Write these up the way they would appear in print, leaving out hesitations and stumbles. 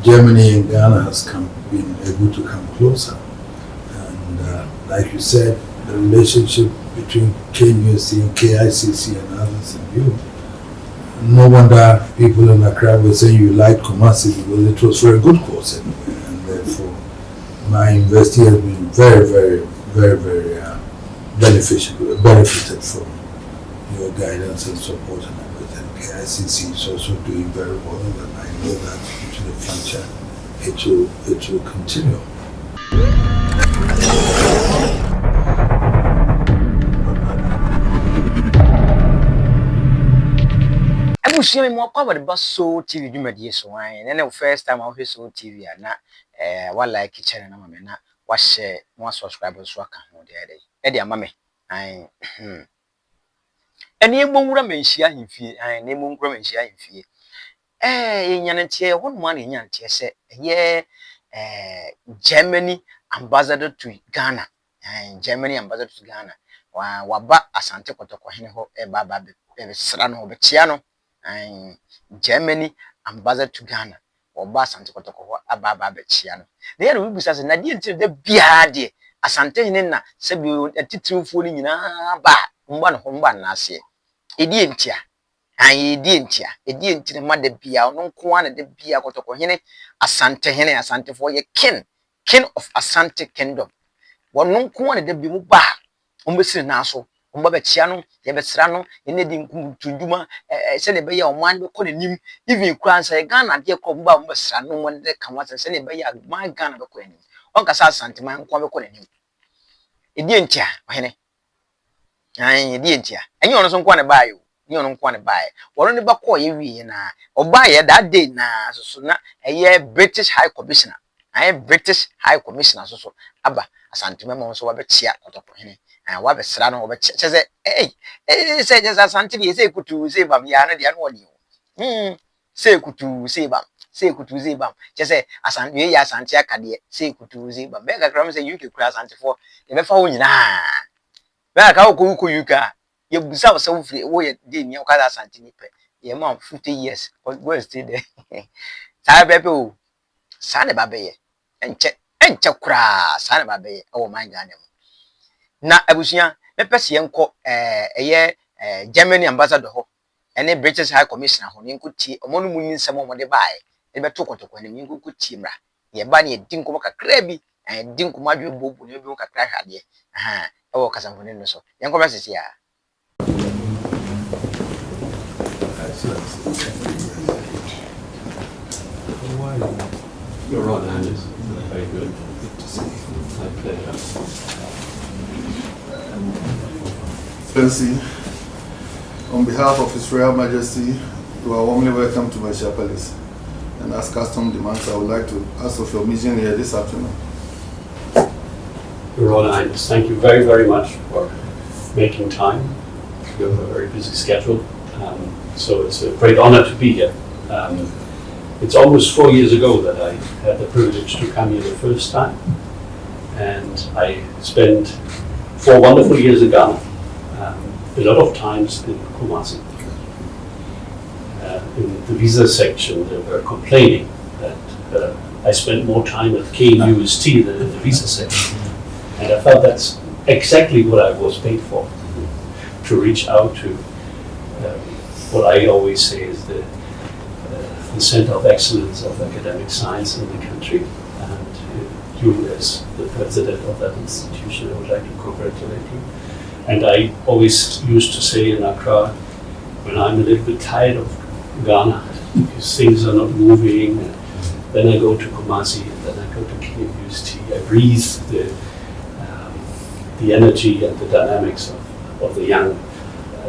Germany and Ghana has been able to come closer. And like you said, the relationship between KNUST and KICC and others and you. No wonder people in Accra were saying you liked Kumasi because it was for a good cause anyway. And therefore, my university has been very benefited from your guidance and support and everything. KICC is also doing very well, and I know that into the future it will continue. I'm assuming more covered about so TV do my so and then the first time I was so TV and not what like kitchen and I'm not watch more subscribers so I can hold the other. Eddie, mammy. I any more mention in fear, I name more mention in fear. In Yantia, 1 month in Yantia said, yeah, Germany ambassador to Ghana, and Germany ambassador to Ghana. Waba Asante Kingdom, Baba Serrano Beciano, and Germany ambassador to Ghana, or Asante Kingdom, Baba Beciano. There will be such an idea to the Biadi, Asantehene, Sebu, a Tutu fooling in a bar, one home nasi. Idientia. And Idientia, the mother Bia, no Kwana de Bia Kotokohene, Asantehene, Asante for your king of Asante Kingdom. One no Kwana de Bimuba, Umbesi Naso, Umbaciano, Yabesrano, Enedim Tunduma, Senebaya, one calling him, even Kran say Ghana, dear Comba, Umbasano, one that come out and Senebaya, my Ghana, the Queen. Uncle Santiman, Kwame calling him. Idientia, Hene. Idientia, and you know some Kwana by you. You don't want to buy. Or only back na or buy that day na so na a year British High Commissioner. I am British High Commissioner so Abba Asante Memo so a chia Otumfuo and what a Serrano over says hey say just Asante say could to say bam yana the annual say could to say bam just say Asante Asante Kadia say could to say bam beg a gram say you could cross Asante the phone na back how could you car. You yourself so free, way did you call Asantehene? Your mom 50 years, but we're still there. Sabe, Sana Babe, and check cra, Sana Babe, oh my God. Now, I was young, let us young a year Germany ambassador, and a British High Commissioner who you could tea, or one someone when they buy, and but took to when you could team. Your bunny didn't come a crabby, and didn't come out your book when you look a crack idea. Aha, oh, Casamone, so young commerces here. You're right, Anders. Very good. My pleasure. Excellency, on behalf of His Royal Majesty, you are warmly welcome to Manhyia Palace. And as custom demands, I would like to ask of your mission here this afternoon. Your Royal Highness, thank you very, very much for making time. You have a very busy schedule, so it's a great honor to be here. It's almost 4 years ago that I had the privilege to come here the first time, and I spent 4 wonderful years in Ghana, a lot of times in Kumasi. In the visa section, they were complaining that I spent more time at KNUST than in the visa section, and I felt that's exactly what I was paid for, to reach out to what I always say is the center of excellence of academic science in the country. And you, as the president of that institution, I would like to congratulate you. And I always used to say in Accra, when I'm a little bit tired of Ghana, because things are not moving, then I go to Kumasi, and then I go to KNUST. I breathe the energy and the dynamics of the young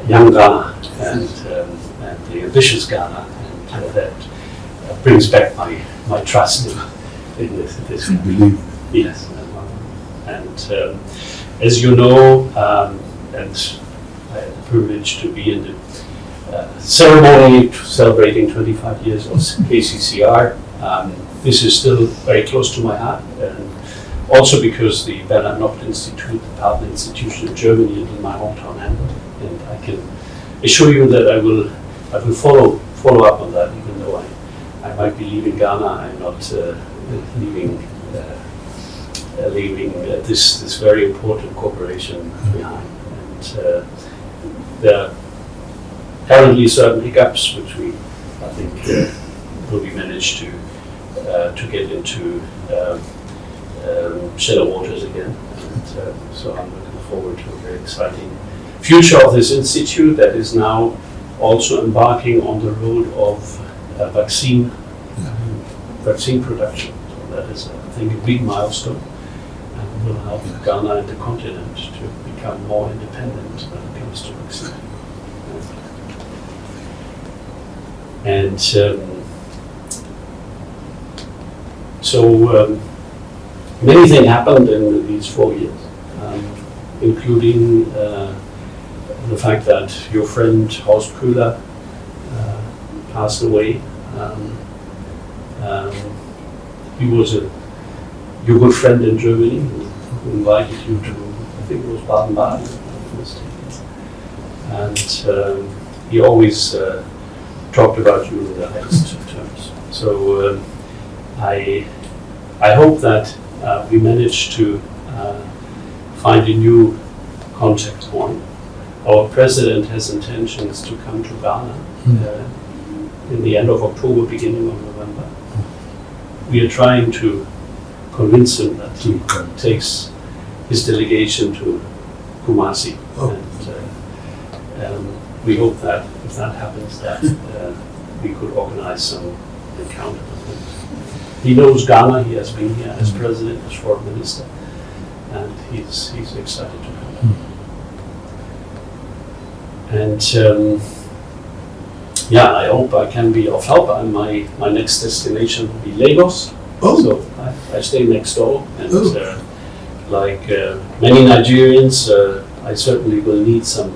Ghana and the ambitious Ghana, and that brings back my trust in this country. Yes, and as you know, and I had the privilege to be in the ceremony celebrating 25 years of KCCR. This is still very close to my heart, and also because the Bernhard Nocht Institute, the partner institution in Germany, is in my hometown Hamburg, and I can assure you that I will follow up on that, even though I'm might be leaving Ghana. I'm not leaving this very important corporation behind. And there are currently certain hiccups which I think will be managed to get into shallow waters again. And so I'm looking forward to a very exciting future of this institute that is now also embarking on the road of vaccine production. So that is, I think, a big milestone and will help Ghana and the continent to become more independent when it comes to vaccine. And so many things happened in these 4 years, including the fact that your friend Horst Köhler passed away. He was your good friend in Germany who invited you to, I think it was Baden-Baden, if I'm not mistaken. And he always talked about you in the highest terms. So I hope that we managed to find a new contact point. Our president has intentions to come to Ghana in the end of October, beginning of November. We are trying to convince him that he takes his delegation to Kumasi. And we hope that if that happens, that we could organize some encounter with him. He knows Ghana. He has been here as president, as foreign minister, and he's excited to come. And I hope I can be of help. My next destination will be Lagos. So I stay next door, and like many Nigerians, I certainly will need some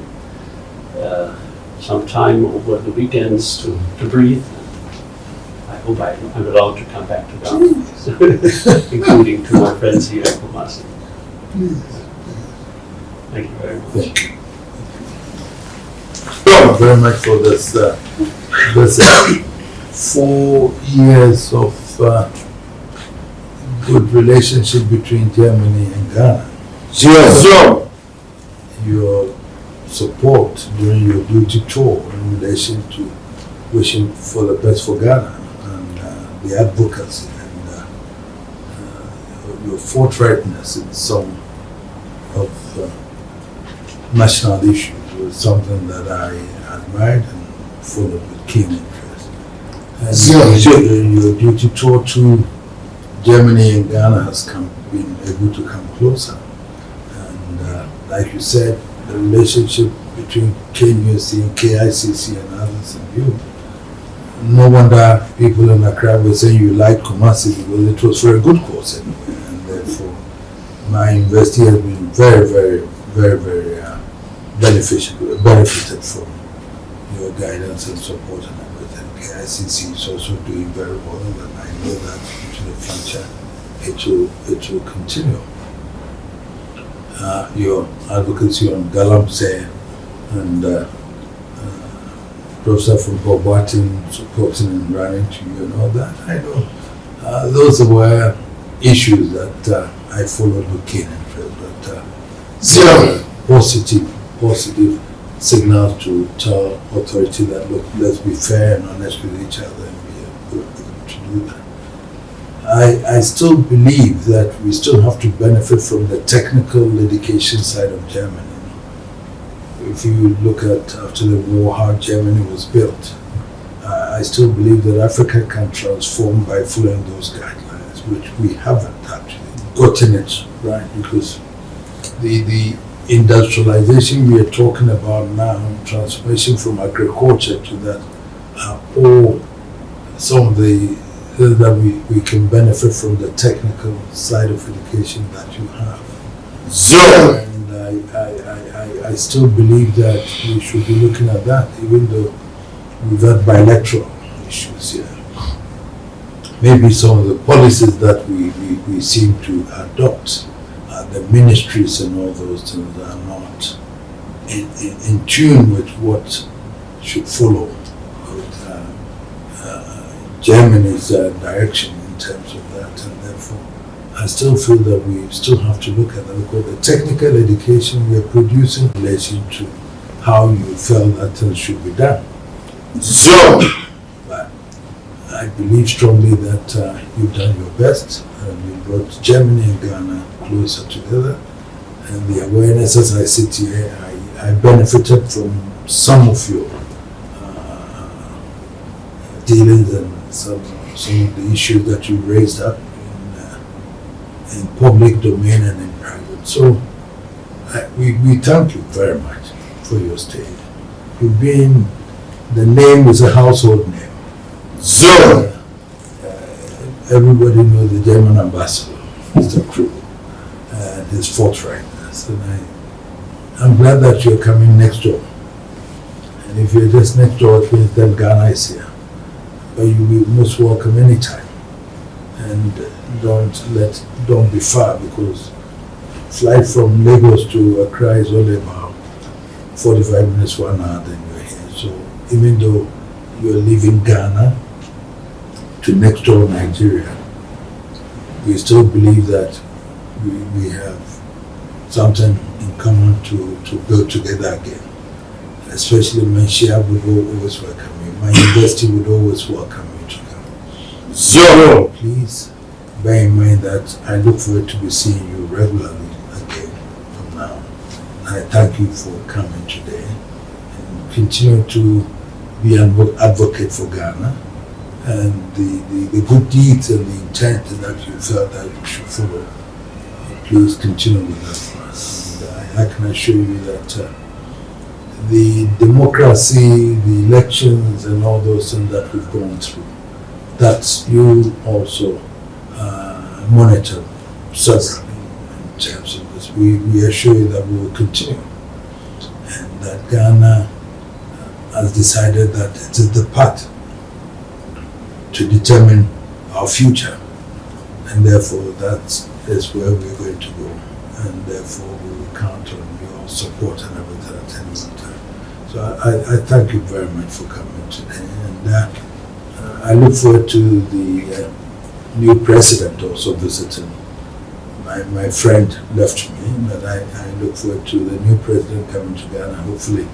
time over the weekends to breathe. I hope I'm allowed to come back to Ghana, including to my friends here in Kumasi. Thank you very much. Thank you very much for this 4 years of good relationship between Germany and Ghana. Sure. Your support during your duty tour in relation to wishing for the best for Ghana and the advocacy and your forthrightness in some of national issues was something that I admired and followed with keen interest. And your duty tour to Germany and Ghana has been able to come closer. And like you said, the relationship between KNUST and KICC and others and you, no wonder people in Accra were saying you liked Kumasi because it was for a good cause anyway. And therefore, my university has been very benefited from your guidance and support and everything. KICC is also doing very well, and I know that into the future it will continue. Your advocacy on Galamsey and Professor from Bobatin supporting and running to you and all that, I know those were issues that I followed with keen interest, but positive signals to tell authority that look, let's be fair and honest with each other and be able to do that. I still believe that we still have to benefit from the technical litigation side of Germany. If you look at after the war how Germany was built, I still believe that Africa can transform by following those guidelines, which we haven't actually gotten it right, because the industrialization we are talking about now, transformation from agriculture to that, all some of the that we can benefit from the technical side of education that you have. And I still believe that we should be looking at that, even though we've had bilateral issues here. Maybe some of the policies that we seem to adopt, the ministries and all those things are not in tune with what should follow with Germany's direction in terms of that, and therefore I still feel that we still have to look at that, because the technical education we are producing in relation to how you felt that things should be done. So, but I believe strongly that you've done your best, and you brought Germany and Ghana closer together. And the awareness, as I sit here, I benefited from some of your dealings and some of the issues that you raised up in public domain and in private. So we thank you very much for your stay. You've been, the name is a household name. So everybody knows the German ambassador, Mr. Krug, and his forthrightness. And I'm glad that you're coming next door. And if you're just next door, it means that Ghana is here. But you'll be most welcome anytime. And don't be far, because flight from Lagos to Accra is only about 45 minutes, 1 hour, then you're here. So even though you're leaving Ghana to next door Nigeria, we still believe that we have something in common to build together again. Especially Manhyia would always welcome you. My university would always welcome you to come. So please bear in mind that I look forward to be seeing you regularly again from now. And I thank you for coming today, and continue to be an advocate for Ghana, and the good deeds and the intent that you felt that you should follow. Please continue with that for us. And I can assure you that the democracy, the elections, and all those things that we've gone through, that you also monitor separately in terms of this. We assure you that we will continue, and that Ghana has decided that it is the path to determine our future, and therefore that is where we're going to go, and therefore we will count on your support and everything at any time. So I thank you very much for coming today, and I look forward to the new president also visiting. My friend left me, but I look forward to the new president coming to Ghana. Hopefully,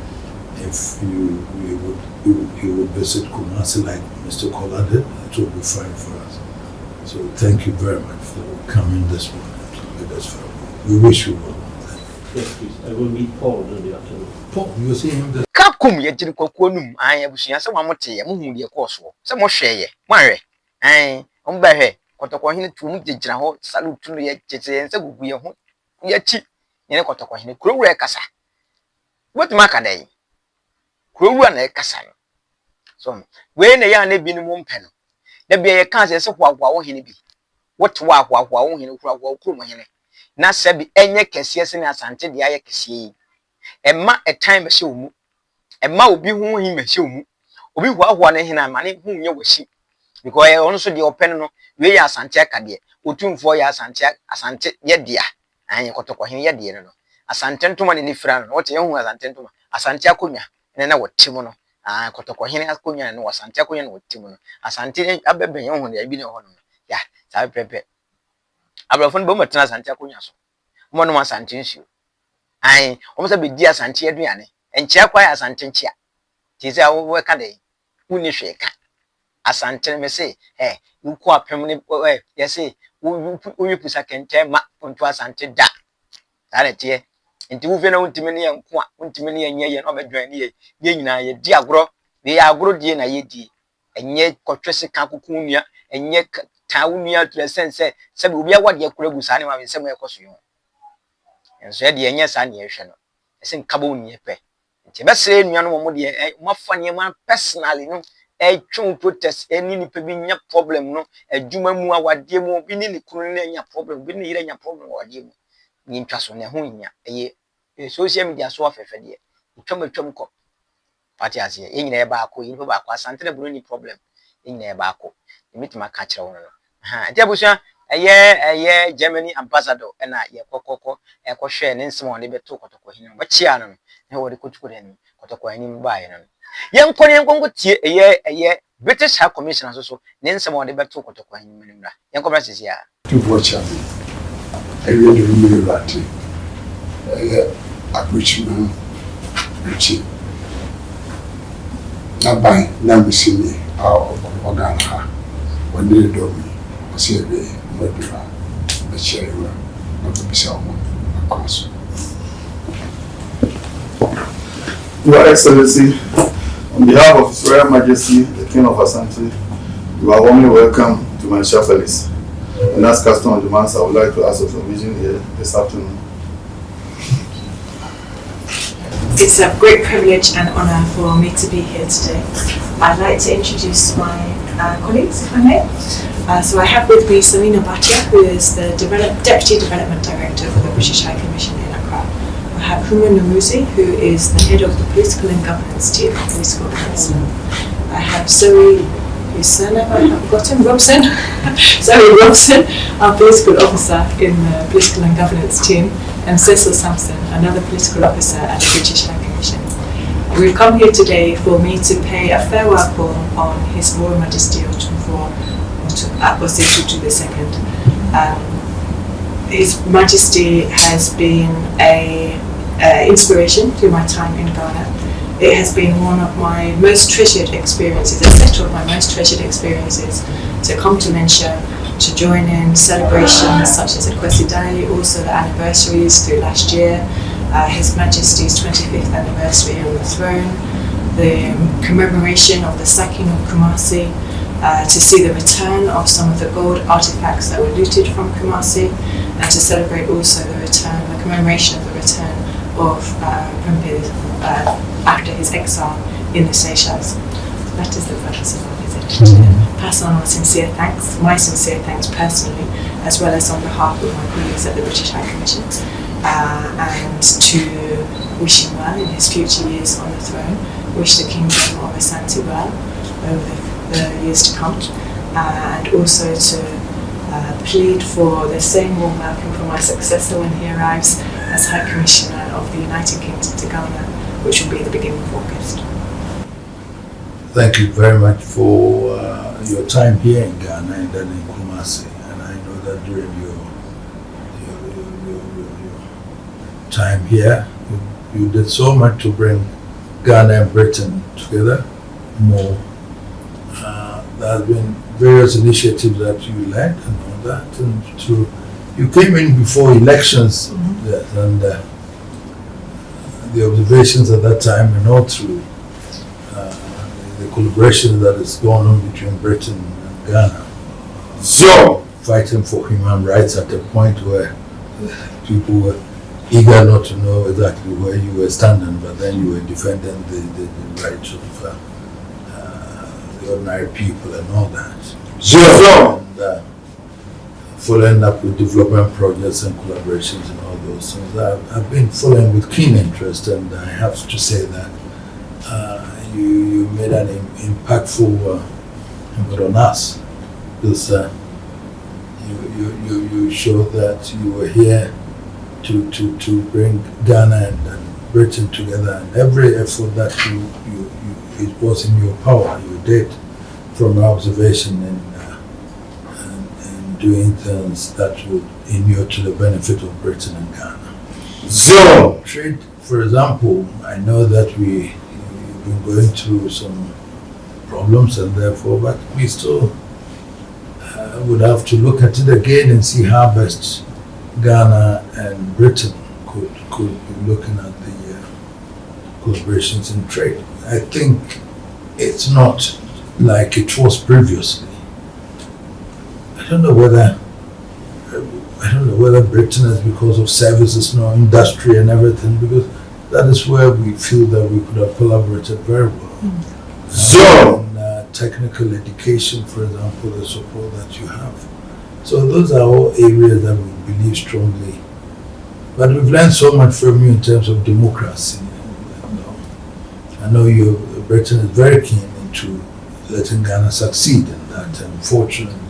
if you would visit Kumasi like Mr. Kola did, it will be fine for us. So thank you very much for coming this morning to with us. We wish you well. Yes, please. I will meet Paul in the afternoon. Paul, you see him there? Kakum ye jiri kokko num an abusua se wamote ye muhu de koso se mo hweye manwe on ba hwe kotoko hene tum gigira ho salute no ye chete se gugu ye ho ye chi ne kotoko hene kurowura kasa wetuma ka dai kurowura na kasa no so we ne ya na bi no mo mpe no da bia ye kan se hwahwa wo hene bi woto hwahwa wo hene hwahwa kuro mo hene na se bi enye kese se ne asante de aye kese emma a time se omu emma obi hu hi mahye omu obi hwahwa ne hena ma ne hu nye washi because ono so de open no we ya asante aka de Otumfuo ya asante ye dia anye kotoko hen ye de no asante ntoma ne nifira no wote ye hu asante ntoma asante akonya ne na wote mu no kotoko hen akonya ne wasante akonya ne wote mu no asante abeben ye hu ne bi ne ho no ya sa pepe abrafo no bo matena asante akonya so mo no asante nsuo omo se be di asante aduane enchia kwa asante nchia ti se wo ka de uni hwe ka asante me se nko apem ne ye se wo pusa kente ma onto asante da tare tie nti wo fe na wontime ne nko a wontime ne nye ye no bedwan ne ye nyina ye di agro ne ye agro die na ye di enye kotwese ka kokun nua enye ta wo nua ture sense se be obi awade akura gu sa ne ma be se mo ekoso yo enso ye de enye sa ne ye hwe no ese nkabo ni ye pe nti besere nuanu mo de mafa ne ma personally no twon protest eni ni pe bi nya problem no adwuma mu awade mu bi ni kunu na nya problem bi ni yire nya problem awade mu ni ntwa so ne ho nya social media so afefe de twam ko party ase ye nyina ye ba akọ yi ba akọ asante na bro ni problem ye nyina ye ba akọ emitima ka kire wono no nti abusua eye Germany ambassador na ye kokoko hwe ne nsem on de beto kotoko hinu ba chia no ne wo de kotuko de ni kotoko ani ba ye no ye nko tie eye British High Commission so ne nsɛm a wɔde bɛto kɔtɔkɔ anim nimra yɛn kɔbra sisi a Tutu Chami, I really remember that. Aboriginal Richie. Nabai, Namisini, our Ogana, when they do me, I say, Madura, the cherry, not the Bissau, of course. Your Excellency, on behalf of His Royal Majesty, the King of Asante, you are warmly welcome to Manhyia Palace. And as custom demands, I would like to ask of your vision here this afternoon. It's a great privilege and honor for me to be here today. I'd like to introduce my colleagues, if I may. So I have with me Selina Bhatia, who is the Deputy Development Director for the British High Commission in Accra. I have Huma Namuzi, who is the head of the Political and Governance team at Political Council. I have Zoe, whose surname I have forgotten, Robson. Zoe Robson, our Political Officer in the Political and Governance team, and Cecil Sampson, another Political Officer at the British High Commission. We've come here today for me to pay a farewell call on His Royal Majesty Otumfuo, Osei Tutu II. His Majesty has been an inspiration through my time in Ghana. It has been one of my most treasured experiences, a set of my most treasured experiences to come to Manhyia, to join in celebrations such as the Kwesi Day, also the anniversaries through last year, His Majesty's 25th anniversary on the throne, the commemoration of the sacking of Kumasi, to see the return of some of the gold artifacts that were looted from Kumasi, and to celebrate also the commemoration of the return of Prempeh after his exile in the Seychelles. That is the purpose of our visit. To pass on our sincere thanks, my sincere thanks personally, as well as on behalf of my colleagues at the British High Commission, and to wish him well in his future years on the throne, wish the Kingdom of Asante well over the years to come, and also to plead for the same warm welcome for my successor when he arrives as High Commissioner of the United Kingdom to Ghana, which will be the beginning of August. Thank you very much for your time here in Ghana and then in Kumasi. And I know that during your time here, you did so much to bring Ghana and Britain together more. There have been various initiatives that you led and all that, and you came in before elections, yes, and the observations at that time and all through the collaboration that has gone on between Britain and Ghana. So, fighting for human rights at a point where people were eager not to know exactly where you were standing, but then you were defending the rights of the ordinary people and all that. And following up with development projects and collaborations and all those things. I've been following with keen interest, and I have to say that you made an impactful input on us, because you showed that you were here to bring Ghana and Britain together, and every effort that it was in your power, you did, from our observation and doing things that would inure to the benefit of Britain and Ghana. So, trade, for example, I know that we've been going through some problems, and therefore, but we still would have to look at it again and see how best Ghana and Britain could be looking at the collaborations in trade. I think it's not like it was previously. I don't know whether Britain is because of services, no industry and everything, because that is where we feel that we could have collaborated very well. So, technical education, for example, the support that you have. So those are all areas that we believe strongly. But we've learned so much from you in terms of democracy. I know Britain is very keen into letting Ghana succeed in that, and fortunately,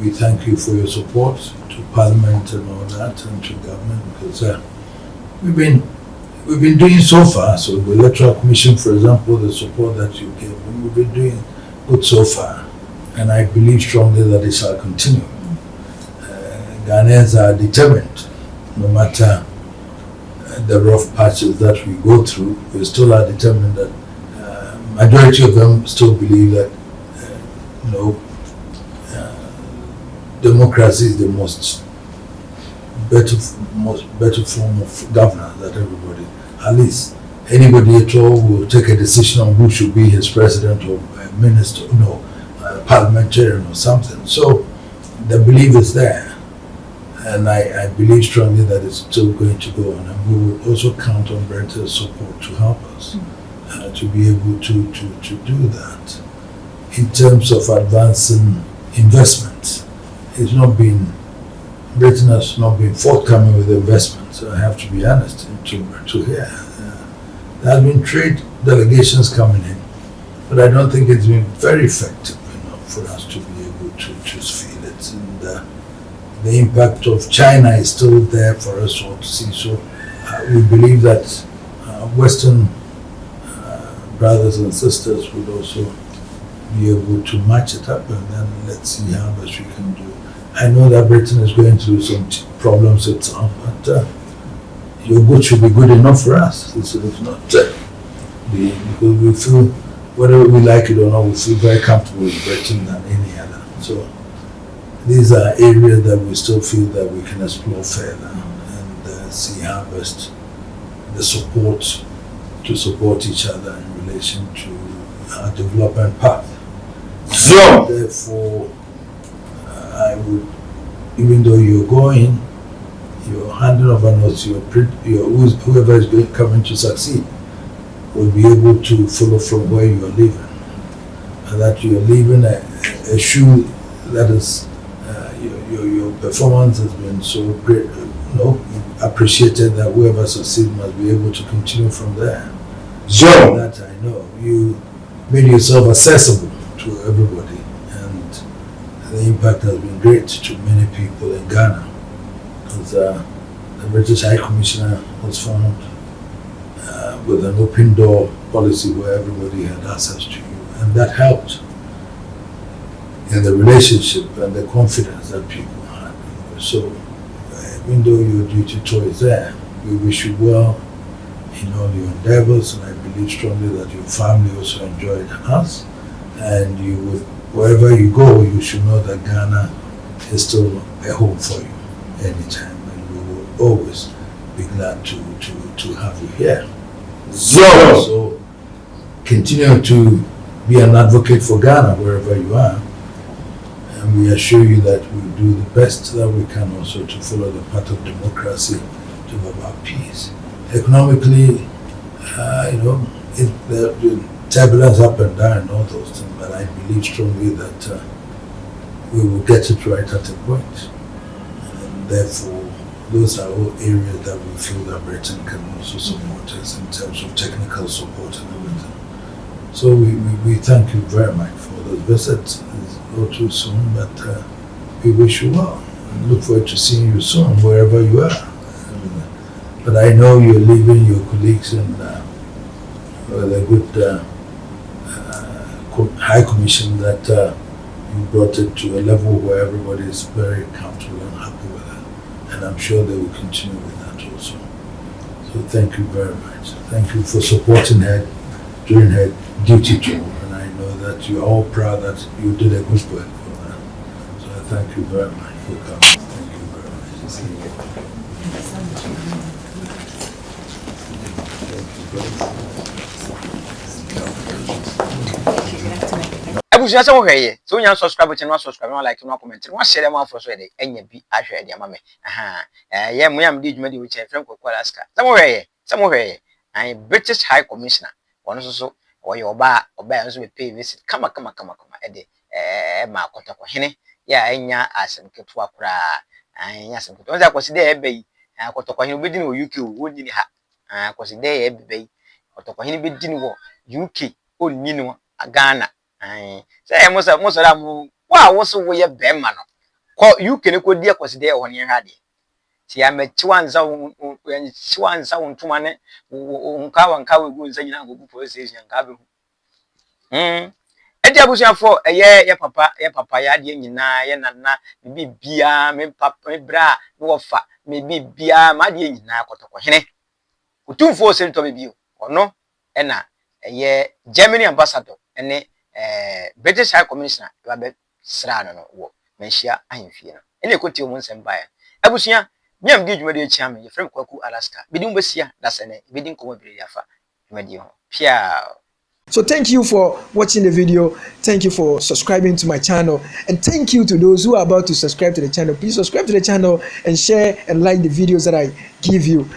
we thank you for your support to Parliament and all that, and to government, because we've been doing so far. So the Electoral Commission, for example, the support that you gave, we've been doing good so far, and I believe strongly that it shall continue. Ghanaians are determined, no matter the rough patches that we go through, we still are determined that majority of them still believe that democracy is the most better form of governance that everybody, at least anybody at all, will take a decision on who should be his president or minister, parliamentarian or something. So the belief is there, and I believe strongly that it's still going to go on, and we will also count on Britain's support to help us to be able to do that. In terms of advancing investment, Britain has not been forthcoming with investment, so I have to be honest to here. There have been trade delegations coming in, but I don't think it's been very effective for us to be able to feel it. And the impact of China is still there for us all to see. So we believe that Western brothers and sisters would also be able to match it up, and then let's see how much we can do. I know that Britain is going through some problems itself, but your good should be good enough for us. It's not because we feel, whether we like it or not, we feel very comfortable with Britain than any other. So these are areas that we still feel that we can explore further and see how best the support to support each other in relation to our development path. So therefore, I would, even though you're going, your handing over notes, whoever is coming to succeed will be able to follow from where you are leaving, and that you are leaving a shoe that is your performance has been so great, appreciated, that whoever succeeds must be able to continue from there. So that I know you made yourself accessible to everybody, and the impact has been great to many people in Ghana, because the British High Commissioner was found with an open door policy where everybody had access to you, and that helped in the relationship and the confidence that people had. So even though your duty tour is there, we wish you well in all your endeavors, and I believe strongly that your family also enjoyed us, and you would, wherever you go, you should know that Ghana is still a home for you anytime, and we will always be glad to have you here. So continue to be an advocate for Ghana wherever you are, and we assure you that we will do the best that we can also to follow the path of democracy, to about peace. Economically, the turbulence up and down and all those things, but I believe strongly that we will get it right at a point. And therefore, those are all areas that we feel that Britain can also support us in terms of technical support and everything. So we thank you very much for the visit. It's not too soon, but we wish you well. And look forward to seeing you soon, wherever you are. But I know you're leaving your colleagues and with a good High Commission that you brought it to a level where everybody is very comfortable and happy with it. And I'm sure they will continue with that also. So thank you very much. Thank you for supporting her during her duty tour. And I know that you're all proud that you did a good work for her. So I thank you very much for coming. Thank you very much. Abusua sɛ wohwɛ yɛ sɛ wonya subscribe channel subscribe na like na comment na share dem afro so yɛ de enya bi ahwɛ de ama me yɛ mo yam di dwuma di wo kyɛ frɛm kokɔ alaska sɛ wohwɛ yɛ an British High Commissioner ɔno so ɔyɛ ɔba nso be pay visit kama de ma akɔtɔkɔhene yɛ enya asɛm ketewa koraa enya asɛm ketewa sɛ akɔsi de ɛbɛ yi akɔtɔkɔhene obedi no UK wonni ni ha akɔsi de ɛbɛ yi akɔtɔkɔhene bedi no wɔ UK onni no Ghana. Say Musa wo wo ye bema no ko UK ne ko die kwose de ho ne hwa de ti ya mechiwanza wo ntuma ne nka we gu nsa nyina go police station nka be Edi abusuafo ye papa ya de nyina ye nana bibi bia me papa me bra me wofa me bibia ma de nyina kotoko hene Otumfuo Osei to me bio ono na ye Germany ambassador ene British High Commissioner ba be sra no wo Manhyia ahemfie no ene ekoti omu nsem bae abusua nyam di dwumade achia me ye frem kwaku Alaska bidi mu besia da sene bidi nkomo biri yafa dwumade ho pia. So thank you for watching the video. Thank you for subscribing to my channel. And thank you to those who are about to subscribe to the channel. Please subscribe to the channel and share and like the videos that I give you.